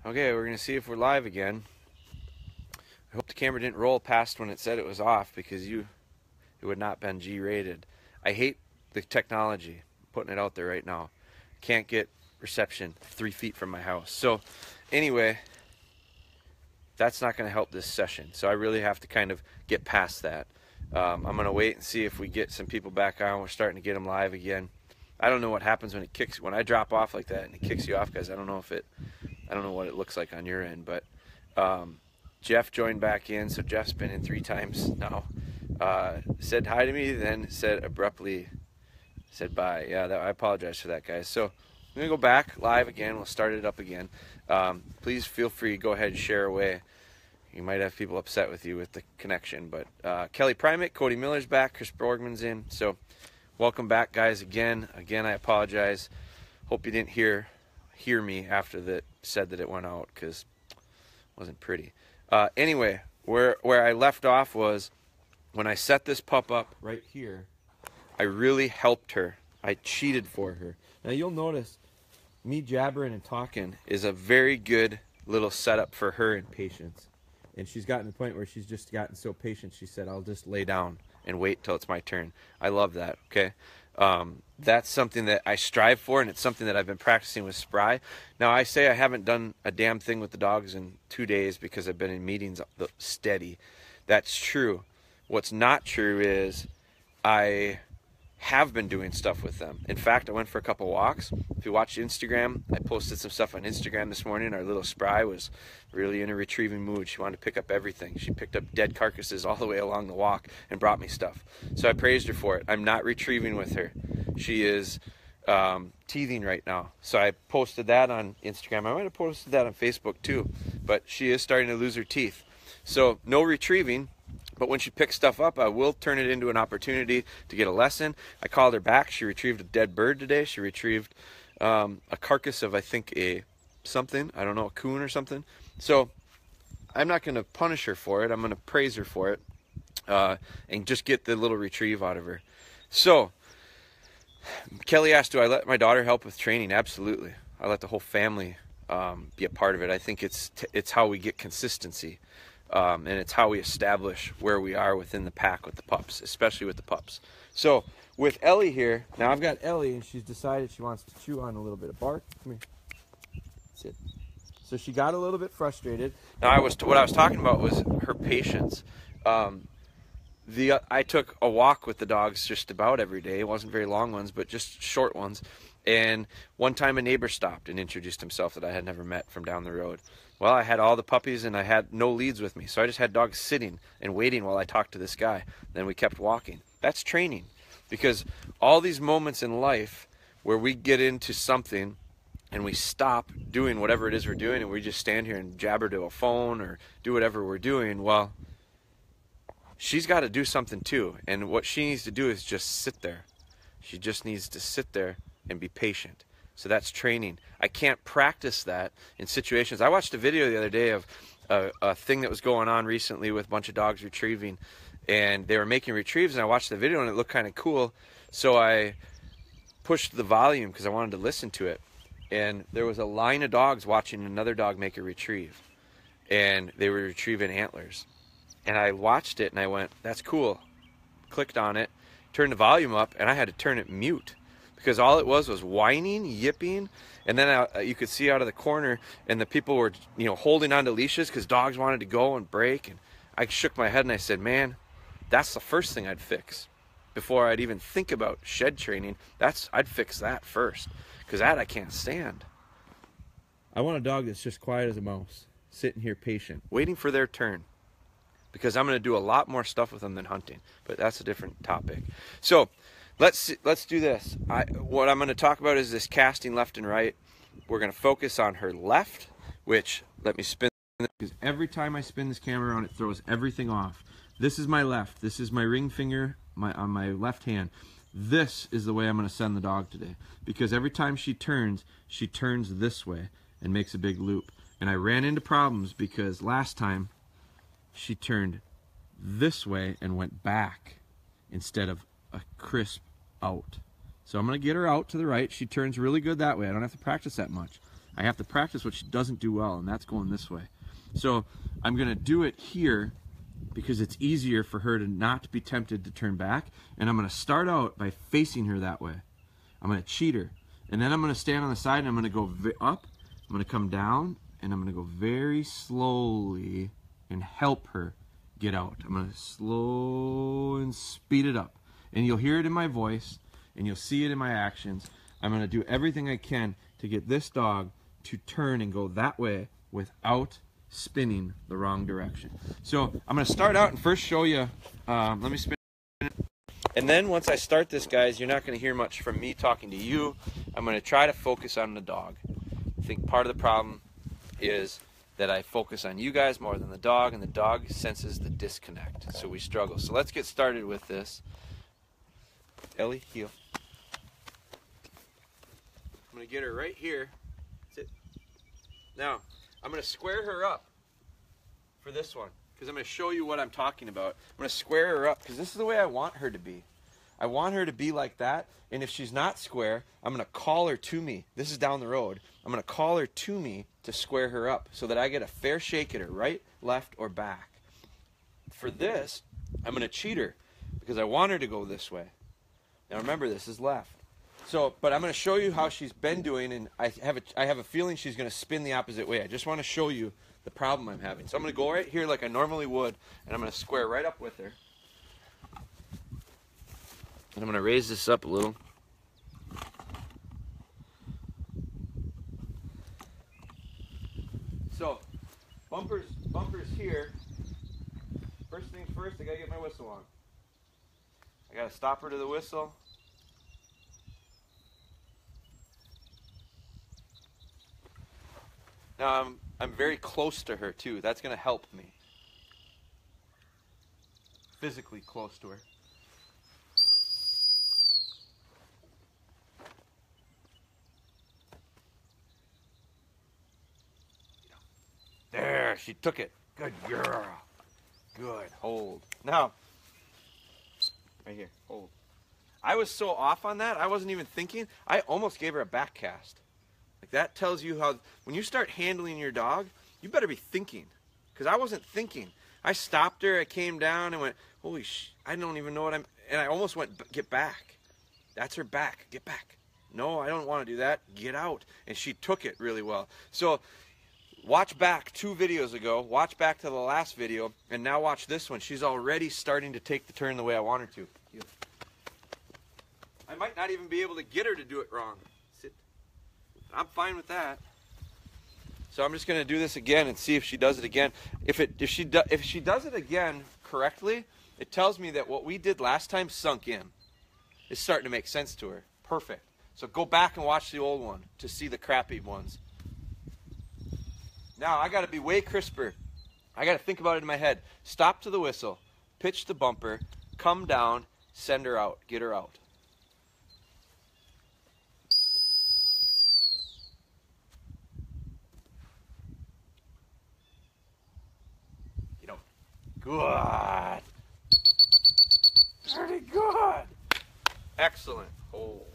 Okay, we're going to see if we're live again. I hope the camera didn't roll past when it said it was off, because it would not been G-rated. I hate the technology. I'm putting it out there right now. Can't get reception 3 feet from my house. So anyway, that's not going to help this session. So I really have to kind of get past that. I'm going to wait and see if we get some people back on. We're starting to get them live again. I don't know what happens when I drop off like that and it kicks you off, guys. I don't know what it looks like on your end, but Jeff joined back in, so Jeff's been in 3 times now. Said hi to me, then abruptly said bye. Yeah, I apologize for that, guys. So I'm gonna go back live again. We'll start it up again. Please feel free, go ahead and share away. You might have people upset with you with the connection, but Kelly Primate, Cody Miller's back, Chris Borgman's in. So welcome back, guys. Again, I apologize. Hope you didn't hear me after that said that it went out, because it wasn't pretty. Anyway, where I left off was when I set this pup up right here. I really helped her. I cheated for her. Now you'll notice me jabbering and talking is a very good little setup for her in patience. And she's gotten to the point where she's just gotten so patient, she said, I'll just lay down and wait till it's my turn. I love that, okay? That's something that I strive for, and it's something that I've been practicing with Spry. Now, I say I haven't done a damn thing with the dogs in 2 days because I've been in meetings steady. That's true. What's not true is I have been doing stuff with them. In fact, I went for a couple walks. If you watch Instagram, I posted some stuff on Instagram this morning. Our little Spry was really in a retrieving mood. She wanted to pick up everything. She picked up dead carcasses all the way along the walk and brought me stuff. So I praised her for it. I'm not retrieving with her. She is teething right now. So I posted that on Instagram. I might have posted that on Facebook too. But she is starting to lose her teeth. So no retrieving. But when she picks stuff up, I will turn it into an opportunity to get a lesson. I called her back. She retrieved a dead bird today. She retrieved a carcass of, I think, a coon or something. So I'm not going to punish her for it. I'm going to praise her for it and just get the little retrieve out of her. So Kelly asked, do I let my daughter help with training? Absolutely. I let the whole family be a part of it. I think it's how we get consistency. And it's how we establish where we are within the pack with the pups, especially with the pups. So with Ellie here, now I've got Ellie, and she's decided she wants to chew on a little bit of bark. Come here. Sit. So she got a little bit frustrated. Now what I was talking about was her patience. I took a walk with the dogs just about every day. It wasn't very long ones, but just short ones. And one time a neighbor stopped and introduced himself that I had never met from down the road. Well, I had all the puppies and I had no leads with me. So I just had dogs sitting and waiting while I talked to this guy. Then we kept walking. That's training. Because all these moments in life where we get into something and we stop doing whatever it is we're doing and we just stand here and jabber to a phone or do whatever we're doing, well, she's got to do something too. And what she needs to do is just sit there. She just needs to sit there and be patient. So that's training. I can't practice that in situations. I watched a video the other day of a thing that was going on recently with a bunch of dogs retrieving, and they were making retrieves, and I watched the video and it looked kind of cool. So I pushed the volume because I wanted to listen to it. And there was a line of dogs watching another dog make a retrieve, and they were retrieving antlers. And I watched it and I went, that's cool. Clicked on it, turned the volume up, and I had to turn it mute. Because all it was whining, yipping, and then you could see out of the corner, and the people were, holding onto leashes because dogs wanted to go and break. And I shook my head and I said, man, that's the first thing I'd fix before I'd even think about shed training. I'd fix that first, because that I can't stand. I want a dog that's just quiet as a mouse, sitting here patient, waiting for their turn. Because I'm going to do a lot more stuff with them than hunting, but that's a different topic. So let's do this. What I'm going to talk about is this casting left and right. We're going to focus on her left, which, let me spin, because every time I spin this camera around, it throws everything off. This is my left. This is my ring finger on my left hand. This is the way I'm going to send the dog today, because every time she turns this way and makes a big loop. And I ran into problems because last time she turned this way and went back instead of a crisp out. So I'm going to get her out to the right. She turns really good that way. I don't have to practice that much. I have to practice what she doesn't do well, and that's going this way. So I'm going to do it here because it's easier for her to not be tempted to turn back. And I'm going to start out by facing her that way. I'm going to cheat her. And then I'm going to stand on the side and I'm going to go up. I'm going to come down and I'm going to go very slowly and help her get out. I'm going to slow and speed it up. And you'll hear it in my voice and you'll see it in my actions. I'm going to do everything I can to get this dog to turn and go that way without spinning the wrong direction. So I'm going to start out and first show you, let me spin it. And then once I start this, guys, you're not going to hear much from me talking to you. I'm going to try to focus on the dog. I think part of the problem is that I focus on you guys more than the dog, and the dog senses the disconnect. So we struggle. So let's get started with this. Ellie, heel. I'm going to get her right here. Sit. Now, I'm going to square her up for this one because I'm going to show you what I'm talking about. I'm going to square her up because this is the way I want her to be. I want her to be like that, and if she's not square, I'm going to call her to me. This is down the road. I'm going to call her to me to square her up so that I get a fair shake at her, right, left, or back. For this, I'm going to cheat her because I want her to go this way. Now remember, this is left. So, but I'm going to show you how she's been doing, and I have a feeling she's going to spin the opposite way. I just want to show you the problem I'm having. So I'm going to go right here like I normally would, and I'm going to square right up with her. And I'm going to raise this up a little. So, bumpers here. First things first, I got to get my whistle on. I got to stop her to the whistle. Now I'm very close to her too. That's going to help me. Physically close to her. There, she took it. Good girl. Good. Hold. Now, right here. Hold. I was so off on that, I wasn't even thinking. I almost gave her a back cast. Like that tells you how, when you start handling your dog, you better be thinking. Because I wasn't thinking. I stopped her, I came down and went, holy I don't even know what and I almost went, get back. That's her back, get back. No, I don't want to do that, get out. And she took it really well. So, watch back 2 videos ago, watch back to the last video, and now watch this one. She's already starting to take the turn the way I want her to. I might not even be able to get her to do it wrong. Sit. I'm fine with that. So I'm just going to do this again and see if she does it again. If she does it again correctly, it tells me that what we did last time sunk in. It's starting to make sense to her. Perfect. So go back and watch the old one to see the crappy ones. Now I got to be way crisper. I got to think about it in my head. Stop to the whistle, pitch the bumper, come down, send her out, get her out. Good. Pretty good. Excellent. Hold.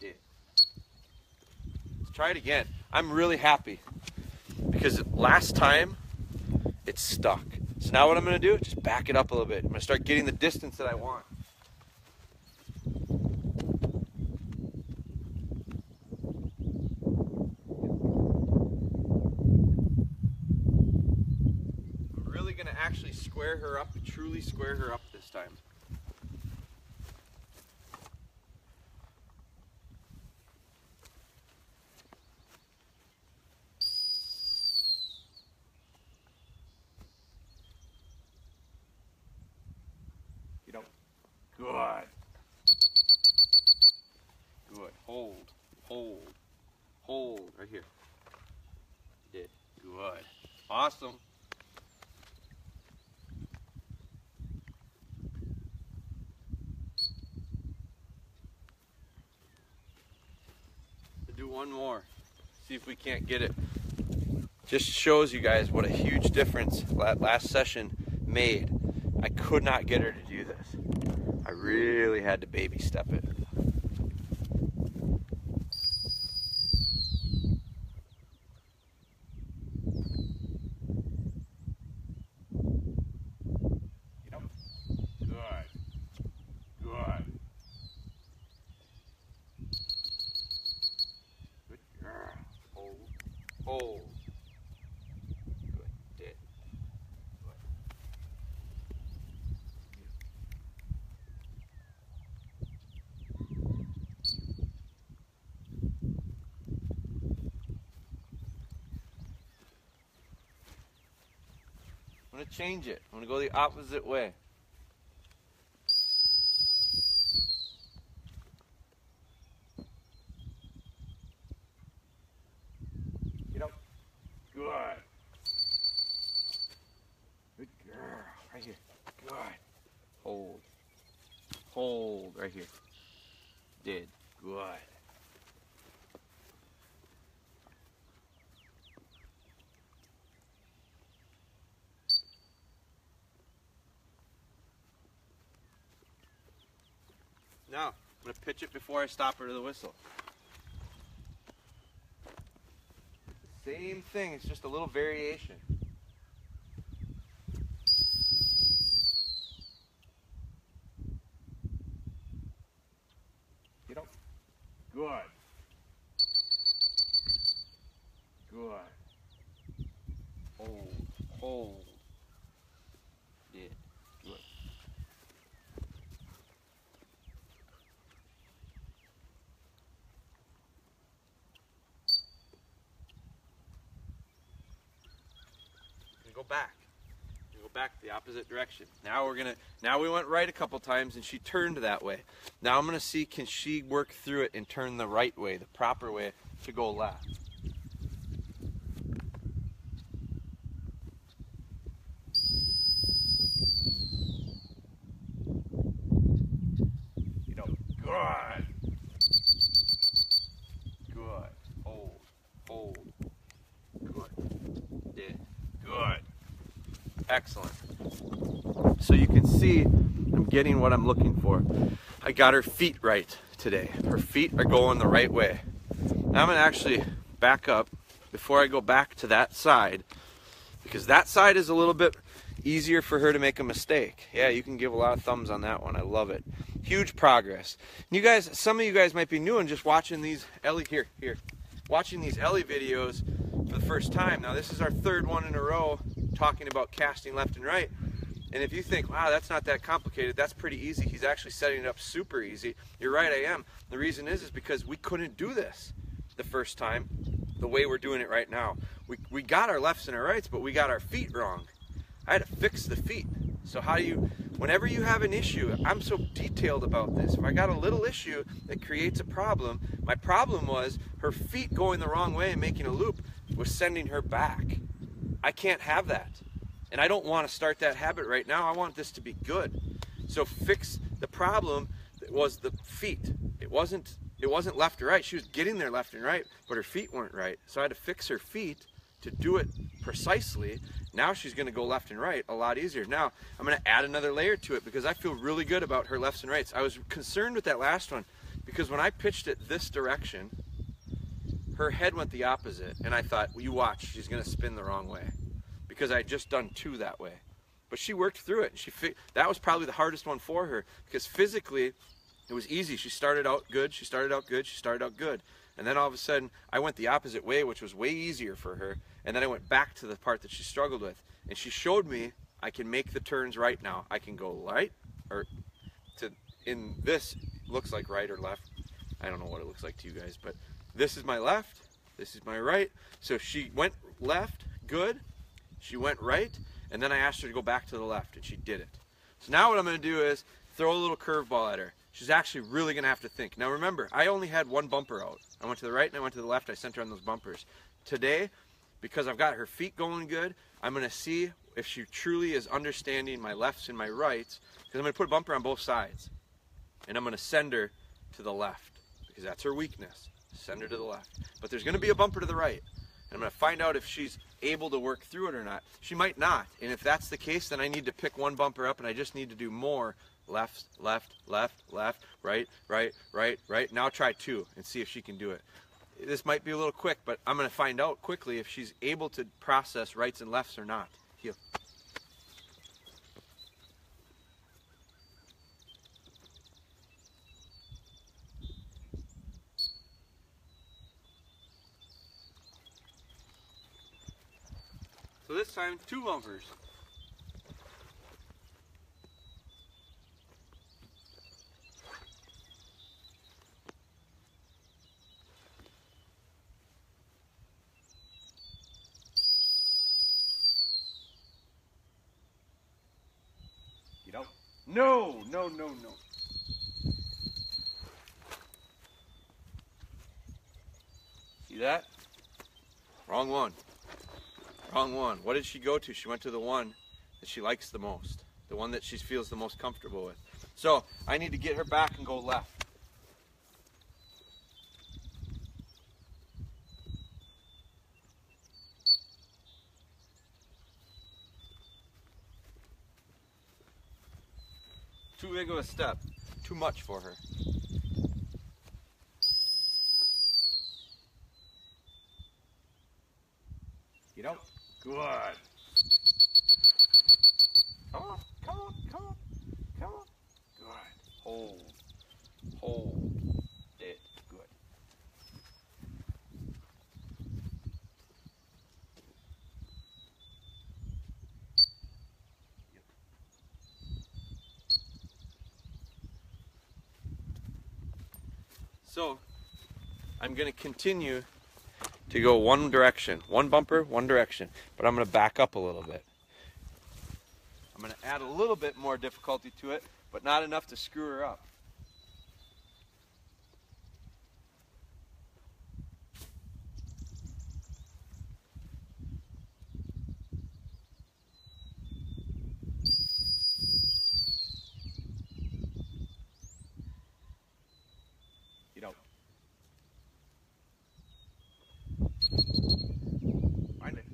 Yeah. Let's try it again. I'm really happy because last time it stuck. So now what I'm going to do, just back it up a little bit. I'm going to start getting the distance that I want. Actually square her up, truly square her up this time. You don't. Good. Good. Hold. Hold. Hold. Right here. You did. Good. Awesome. Do one more, see if we can't get it. Just shows you guys what a huge difference that last session made. I could not get her to do this. I really had to baby step it. hold. Good, dead. Good. I'm going to change it. I'm going to go the opposite way. Get up. Good. Good girl. Right here. Good. Hold. Hold. Right here. Did. Good. Now, I'm going to pitch it before I stop her to the whistle. Same thing, it's just a little variation. Get up. Good. Good. Hold. Hold. Did. Good. Go back. Go back the opposite direction. Now we went right a couple times and she turned that way. Now I'm gonna see, can she work through it and turn the right way, the proper way to go left. You know, good. Good. Hold. Hold. Good. Did. Good. Excellent. So you can see I'm getting what I'm looking for. I got her feet right today. Her feet are going the right way. Now I'm going to actually back up before I go back to that side, because that side is a little bit easier for her to make a mistake. Yeah, you can give a lot of thumbs on that one. I love it. Huge progress. You guys, some of you guys might be new and just watching these Ellie watching these Ellie videos for the first time. Now this is our third one in a row talking about casting left and right. And if you think, wow, that's not that complicated, that's pretty easy. He's actually setting it up super easy. You're right, I am. The reason is because we couldn't do this the first time the way we're doing it right now. We got our lefts and our rights, but we got our feet wrong. I had to fix the feet. So how do you, whenever you have an issue, I'm so detailed about this. If I got a little issue that creates a problem, my problem was her feet going the wrong way and making a loop was sending her back. I can't have that. And I don't want to start that habit right now. I want this to be good. So fix the problem that was the feet. It wasn't left or right. She was getting there left and right, but her feet weren't right. So I had to fix her feet to do it precisely. Now she's going to go left and right a lot easier. Now I'm going to add another layer to it because I feel really good about her lefts and rights. I was concerned with that last one because when I pitched it this direction, her head went the opposite, and I thought, well, you watch, she's going to spin the wrong way, because I had just done two that way. But she worked through it. That was probably the hardest one for her, because physically it was easy. She started out good, she started out good, she started out good. And then all of a sudden I went the opposite way, which was way easier for her. And then I went back to the part that she struggled with. And she showed me I can make the turns right now. I can go right, or in this looks like right or left. I don't know what it looks like to you guys, but this is my left, this is my right. So she went left, good. She went right, and then I asked her to go back to the left, and she did it. So now what I'm going to do is throw a little curveball at her. She's actually really going to have to think. Now remember, I only had one bumper out. I went to the right and I went to the left. I sent her on those bumpers. Today, because I've got her feet going good, I'm going to see if she truly is understanding my lefts and my rights, because I'm going to put a bumper on both sides. And I'm going to send her to the left, because that's her weakness. Send her to the left. But there's going to be a bumper to the right. And I'm going to find out if she's able to work through it or not. She might not. And if that's the case, then I need to pick one bumper up and I just need to do more left, left, left, left, right, right, right, right. Now try two and see if she can do it. This might be a little quick, but I'm going to find out quickly if she's able to process rights and lefts or not. Heel. So this time, 2 bumpers. Get out. No, no, no, no. See that? Wrong one. Wrong one. What did she go to? She went to the one that she likes the most. The one that she feels the most comfortable with. So I need to get her back and go left. Too big of a step. Too much for her. Get out. Good. Come on, come on, come on, come on. Good. Hold. Hold it. Good. Yep. So, I'm going to continue to go one direction. One bumper, one direction. But I'm going to back up a little bit. I'm going to add a little bit more difficulty to it, but not enough to screw her up. Get out. Find it.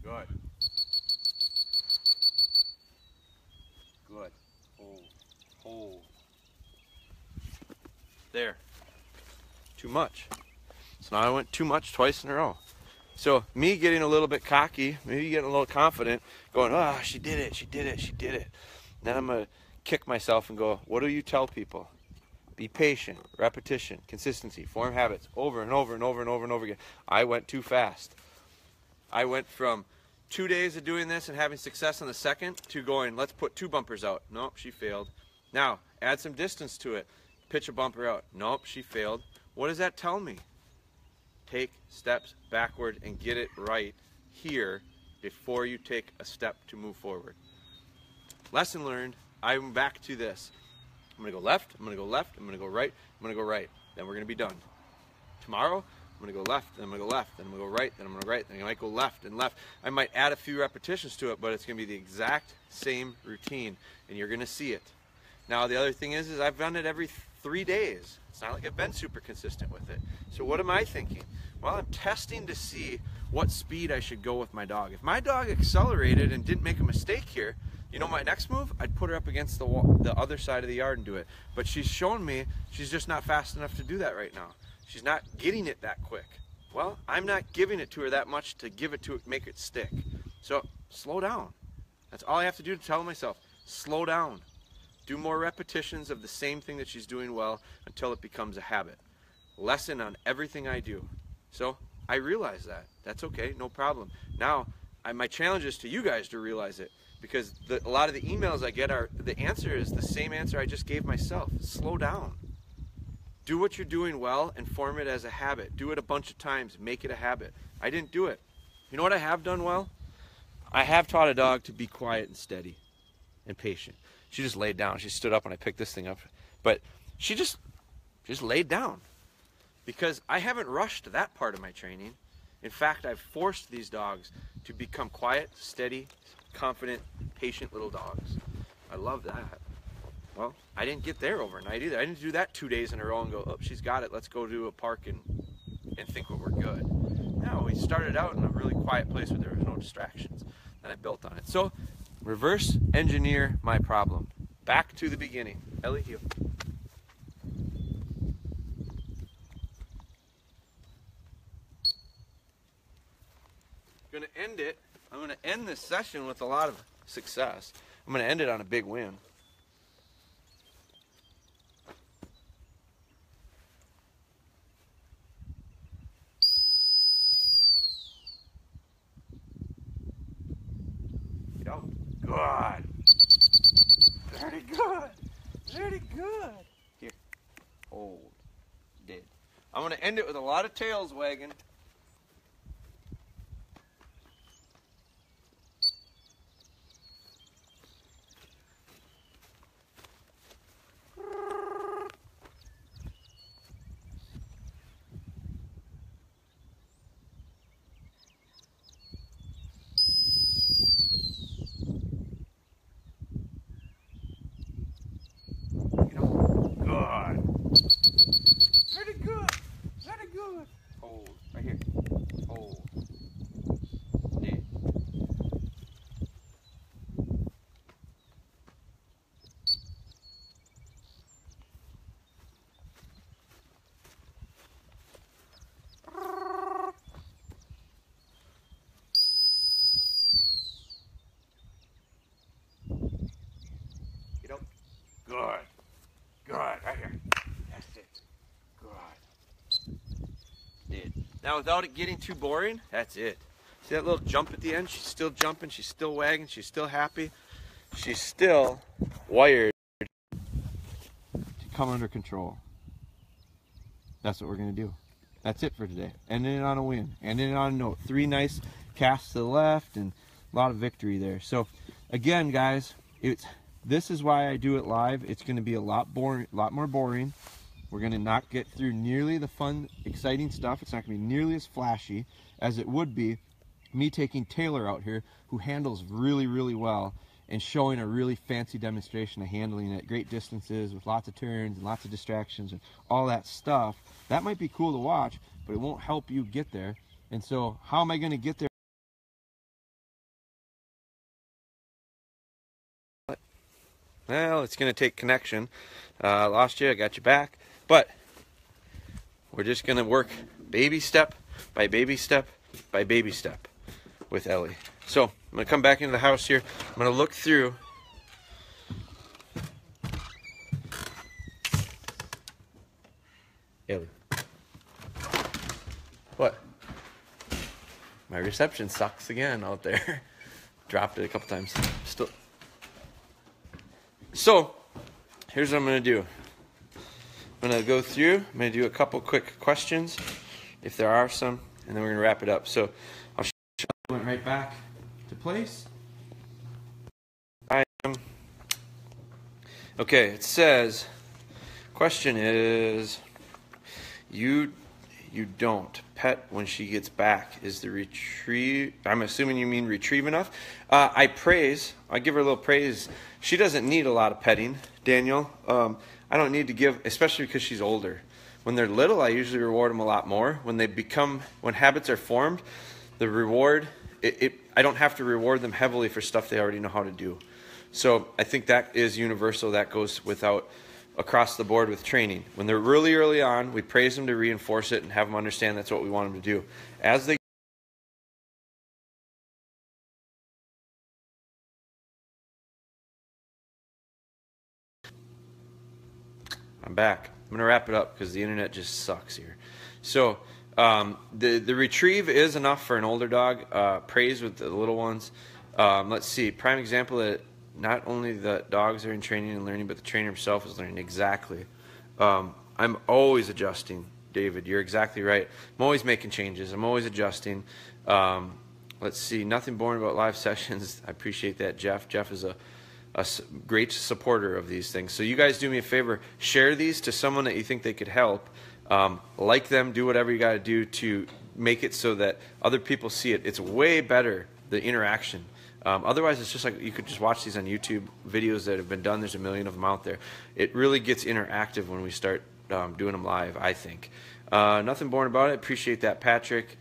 Good. Good. Hold. Hold. There. Too much. So now I went too much twice in a row. So me getting a little bit cocky, maybe getting a little confident, going, oh, she did it, she did it, she did it. Then I'm going to kick myself and go, what do you tell people? Be patient, repetition, consistency, form habits over and over and over and over and over again. I went too fast. I went from 2 days of doing this and having success on the second to going, let's put 2 bumpers out. Nope, she failed. Now, add some distance to it. Pitch a bumper out. Nope, she failed. What does that tell me? Take steps backward and get it right here before you take a step to move forward. Lesson learned, I'm back to this. I'm going to go left, I'm going to go left, I'm going to go right, I'm going to go right. Then we're going to be done. Tomorrow, I'm going to go left, then I'm going to go left, then I'm going to go right, then I'm going to go right, then I might go left and left. I might add a few repetitions to it, but it's going to be the exact same routine, and you're going to see it. Now, the other thing is I've done it every 3 days. It's not like I've been super consistent with it. So what am I thinking? Well, I'm testing to see what speed I should go with my dog. If my dog accelerated and didn't make a mistake here, you know my next move? I'd put her up against the wall, the other side of the yard and do it. But she's shown me she's just not fast enough to do that right now. She's not getting it that quick. Well, I'm not giving it to her that much to give it to it, make it stick. So slow down. That's all I have to do to tell myself. Slow down. Do more repetitions of the same thing that she's doing well until it becomes a habit. Lesson on everything I do. So I realize that. That's okay, no problem. Now, my challenge is to you guys to realize it, because a lot of the emails I get are, the answer is the same answer I just gave myself. Slow down. Do what you're doing well and form it as a habit. Do it a bunch of times. Make it a habit. I didn't do it. You know what I have done well? I have taught a dog to be quiet and steady and patient. She just laid down. She stood up when I picked this thing up. But she just laid down. Because I haven't rushed that part of my training. In fact, I've forced these dogs to become quiet, steady, confident, patient little dogs. I love that. Well, I didn't get there overnight either. I didn't do that 2 days in a row and go, oh, she's got it. Let's go to a park and think we're good. No, we started out in a really quiet place where there was no distractions. And I built on it. So, reverse engineer my problem. Back to the beginning. Ellie, heel. I'm going to end it. I'm going to end this session with a lot of success. I'm going to end it on a big win. good. Very good. Very good. Here. Hold. Did. I'm going to end it with a lot of tails wagging. Very good. Very good. Hold. Right here. Hold. Did. Get up. Good. Good. Right here. That's it. Good. Did. Now without it getting too boring, that's it. See that little jump at the end? She's still jumping, she's still wagging, she's still happy. She's still wired to come under control. That's what we're going to do. That's it for today. Ending it on a win. Ending it on a note. 3 nice casts to the left and a lot of victory there. So again, guys, this is why I do it live. It's going to be a lot more boring. We're going to not get through nearly the fun, exciting stuff. It's not going to be nearly as flashy as it would be me taking Taylor out here, who handles really, really well, and showing a really fancy demonstration of handling at great distances with lots of turns and lots of distractions and all that stuff. That might be cool to watch, but it won't help you get there. And so how am I going to get there? Well, it's going to take connection. Lost you, I got you back. But we're just going to work baby step by baby step by baby step with Ellie. So I'm going to come back into the house here. I'm going to look through. Ellie. What? My reception sucks again out there. Dropped it a couple times. Still. So here's what I'm going to do. I'm going to go through. I'm going to do a couple quick questions, if there are some, and then we're going to wrap it up. So I'll show you. Went right back to place. Okay, it says, question is, you don't pet when she gets back. Is the retrieve, I'm assuming you mean retrieve enough? I give her a little praise. She doesn't need a lot of petting, Daniel. I don't need to give, especially because she's older. When they're little, I usually reward them a lot more. When habits are formed, the reward, I don't have to reward them heavily for stuff they already know how to do. So I think that is universal. That goes without across the board with training. When they're really early on, we praise them to reinforce it and have them understand that's what we want them to do. As they I'm back. I'm going to wrap it up because the internet just sucks here. So the retrieve is enough for an older dog. Praise with the little ones. Let's see. Prime example that not only the dogs are in training and learning, but the trainer himself is learning. Exactly. I'm always adjusting, David. You're exactly right. I'm always making changes. I'm always adjusting. Let's see. Nothing boring about live sessions. I appreciate that, Jeff. Jeff is a great supporter of these things. So you guys do me a favor. Share these to someone that you think they could help. Like them. Do whatever you got to do to make it so that other people see it. It's way better, the interaction. Otherwise, it's just like you could just watch these on YouTube videos that have been done. There's a million of them out there. It really gets interactive when we start doing them live, I think. Nothing boring about it. Appreciate that, Patrick.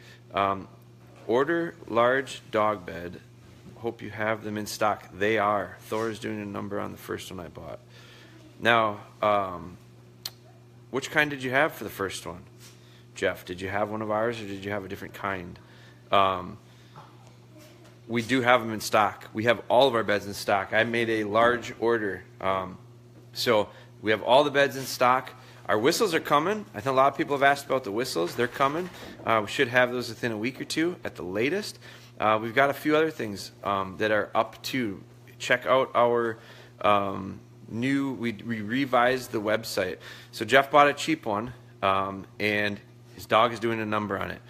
Order large dog bed. Hope you have them in stock. They are. Thor is doing a number on the first one I bought. Now, which kind did you have for the first one? Jeff, did you have one of ours or did you have a different kind? We do have them in stock. We have all of our beds in stock. I made a large order. So we have all the beds in stock. Our whistles are coming. I think a lot of people have asked about the whistles. They're coming. We should have those within a week or two at the latest. We've got a few other things that are up to check out our we revised the website. So Jeff bought a cheap one, and his dog is doing a number on it.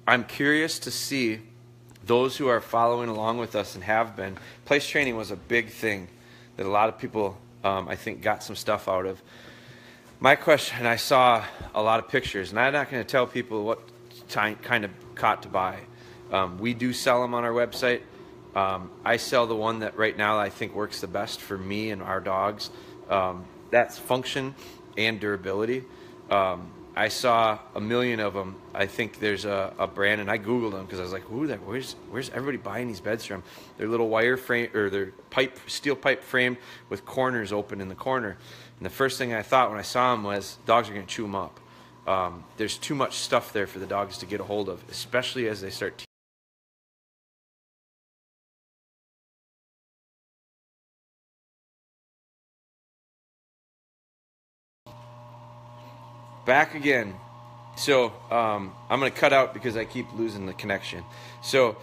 I'm curious to see those who are following along with us and have been. Place training was a big thing that a lot of people, I think, got some stuff out of. My question, I saw a lot of pictures, and I'm not going to tell people what kind of cot to buy. We do sell them on our website. I sell the one that right now I think works the best for me and our dogs. That's function and durability. I saw a million of them. I think there's a brand, and I Googled them because I was like, where's everybody buying these beds from? They're little wire frame, or they're steel pipe framed with corners open in the corner. And the first thing I thought when I saw them was, dogs are going to chew them up. There's too much stuff there for the dogs to get a hold of, especially as they start back again. So I'm going to cut out because I keep losing the connection. So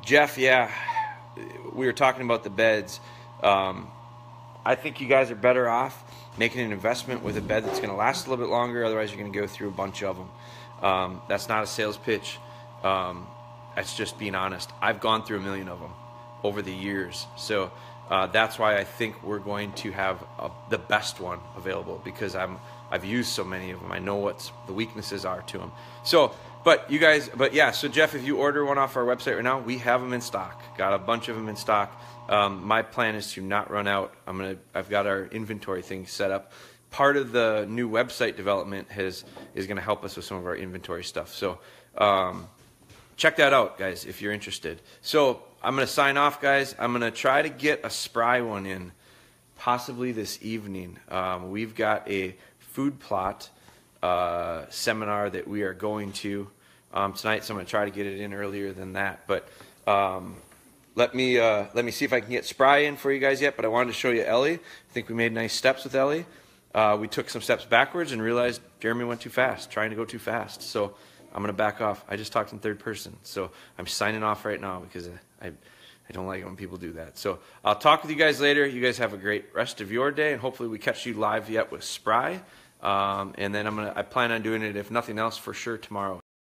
Jeff, yeah, we were talking about the beds. I think you guys are better off making an investment with a bed that's going to last a little bit longer. Otherwise, you're going to go through a bunch of them. That's not a sales pitch. That's just being honest. I've gone through a million of them over the years. So that's why I think we're going to have the best one available, because I've used so many of them. I know what the weaknesses are to them. So, but yeah, so Jeff, if you order one off our website right now, we have them in stock. Got a bunch of them in stock. My plan is to not run out. I've got our inventory thing set up. Part of the new website development is going to help us with some of our inventory stuff. So check that out, guys, if you're interested. So I'm going to sign off, guys. I'm going to try to get a spry one in possibly this evening. We've got a food plot seminar that we are going to tonight, so I'm going to try to get it in earlier than that. But let me see if I can get spry in for you guys yet. But I wanted to show you Ellie. I think we made nice steps with Ellie. We took some steps backwards and realized Jeremy went too fast, trying to go too fast. So I'm going to back off. I just talked in third person, so I'm signing off right now because I don't like it when people do that. So I'll talk with you guys later. You guys have a great rest of your day, and hopefully we catch you live yet with spry. And then I plan on doing it, if nothing else, for sure tomorrow.